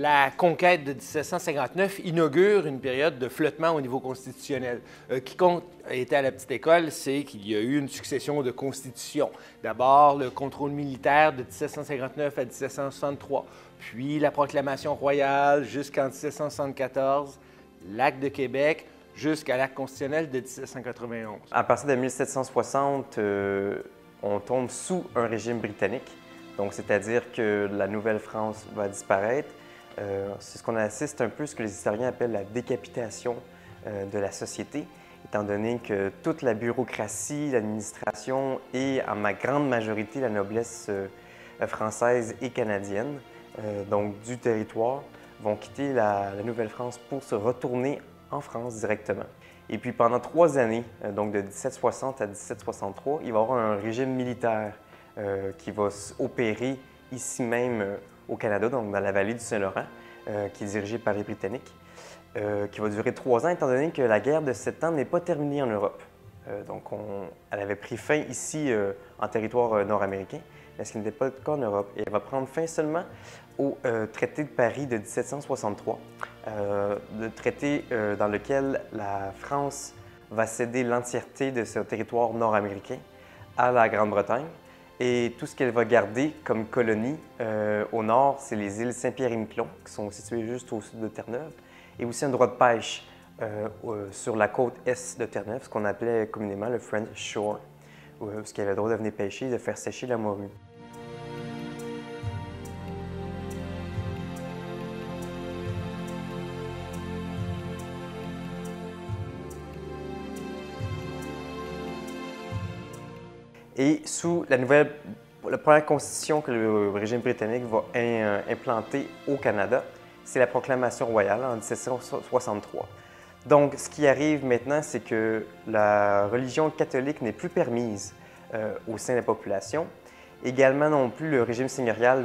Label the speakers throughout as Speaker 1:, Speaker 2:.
Speaker 1: La conquête de 1759 inaugure une période de flottement au niveau constitutionnel. Quiconque était à la petite école sait qu'il y a eu une succession de constitutions. D'abord, le contrôle militaire de 1759 à 1763, puis la proclamation royale jusqu'en 1774, l'acte de Québec jusqu'à l'acte constitutionnel de 1791.
Speaker 2: À partir de 1760, on tombe sous un régime britannique. Donc, c'est-à-dire que la Nouvelle-France va disparaître. C'est ce qu'on assiste un peu, ce que les historiens appellent la décapitation de la société, étant donné que toute la bureaucratie, l'administration et, en ma grande majorité, la noblesse française et canadienne, donc du territoire, vont quitter la Nouvelle-France pour se retourner en France directement. Et puis pendant 3 années, donc de 1760 à 1763, il va y avoir un régime militaire qui va opérer ici même au Canada, donc dans la vallée du Saint-Laurent, qui est dirigée par les Britanniques, qui va durer 3 ans, étant donné que la guerre de 7 ans n'est pas terminée en Europe. Elle avait pris fin ici en territoire nord-américain, mais ce qui n'était pas le cas en Europe. Et elle va prendre fin seulement au traité de Paris de 1763, le traité dans lequel la France va céder l'entièreté de ce territoire nord-américain à la Grande-Bretagne. Et tout ce qu'elle va garder comme colonie au nord, c'est les îles Saint-Pierre-et-Miquelon, qui sont situées juste au sud de Terre-Neuve, et aussi un droit de pêche sur la côte est de Terre-Neuve, ce qu'on appelait communément le French Shore, parce qu'il y avait le droit de venir pêcher et de faire sécher la morue. Et sous la première constitution que le régime britannique va implanter au Canada, c'est la proclamation royale en 1763. Donc, ce qui arrive maintenant, c'est que la religion catholique n'est plus permise au sein de la population. Également non plus le régime seigneurial,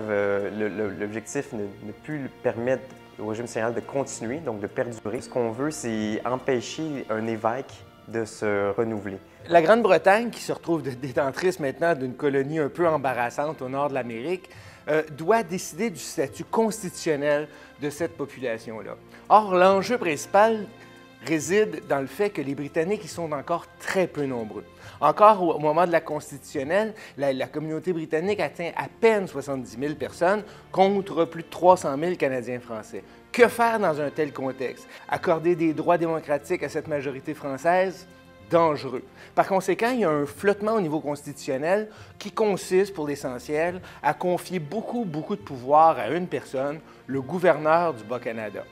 Speaker 2: l'objectif ne plus permettre au régime seigneurial de continuer, donc de perdurer. Ce qu'on veut, c'est empêcher un évêque de se renouveler.
Speaker 1: La Grande-Bretagne, qui se retrouve détentrice maintenant d'une colonie un peu embarrassante au nord de l'Amérique, doit décider du statut constitutionnel de cette population-là. Or, l'enjeu principal réside dans le fait que les Britanniques y sont encore très peu nombreux. Encore au moment de la constitutionnelle, la communauté britannique atteint à peine 70 000 personnes contre plus de 300 000 Canadiens français. Que faire dans un tel contexte? Accorder des droits démocratiques à cette majorité française? Dangereux. Par conséquent, il y a un flottement au niveau constitutionnel qui consiste, pour l'essentiel, à confier beaucoup de pouvoir à une personne, le gouverneur du Bas-Canada.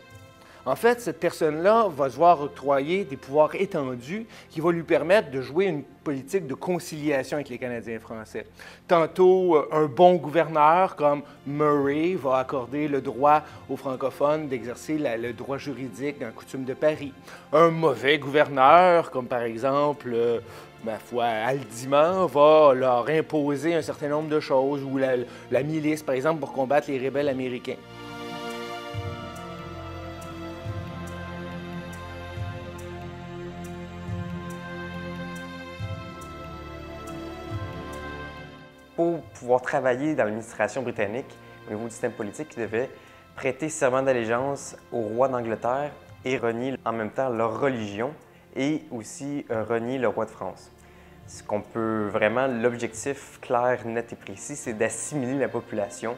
Speaker 1: En fait, cette personne-là va se voir octroyer des pouvoirs étendus qui vont lui permettre de jouer une politique de conciliation avec les Canadiens français. Tantôt, un bon gouverneur comme Murray va accorder le droit aux francophones d'exercer le droit juridique dans la coutume de Paris. Un mauvais gouverneur, comme par exemple ma foi, Haldimand, va leur imposer un certain nombre de choses, ou la milice, par exemple, pour combattre les rebelles américains.
Speaker 2: Pour pouvoir travailler dans l'administration britannique, au niveau du système politique, ils devaient prêter serment d'allégeance au roi d'Angleterre et renier en même temps leur religion et aussi renier le roi de France. Ce qu'on peut vraiment, l'objectif clair, net et précis, c'est d'assimiler la population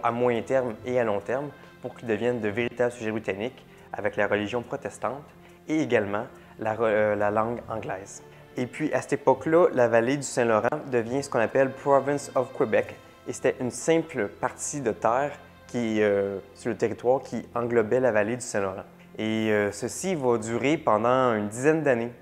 Speaker 2: à moyen terme et à long terme pour qu'ils deviennent de véritables sujets britanniques avec la religion protestante et également la langue anglaise. Et puis, à cette époque-là, la vallée du Saint-Laurent devient ce qu'on appelle Province of Quebec. Et c'était une simple partie de terre sur le territoire qui englobait la vallée du Saint-Laurent. Et ceci va durer pendant une dizaine d'années.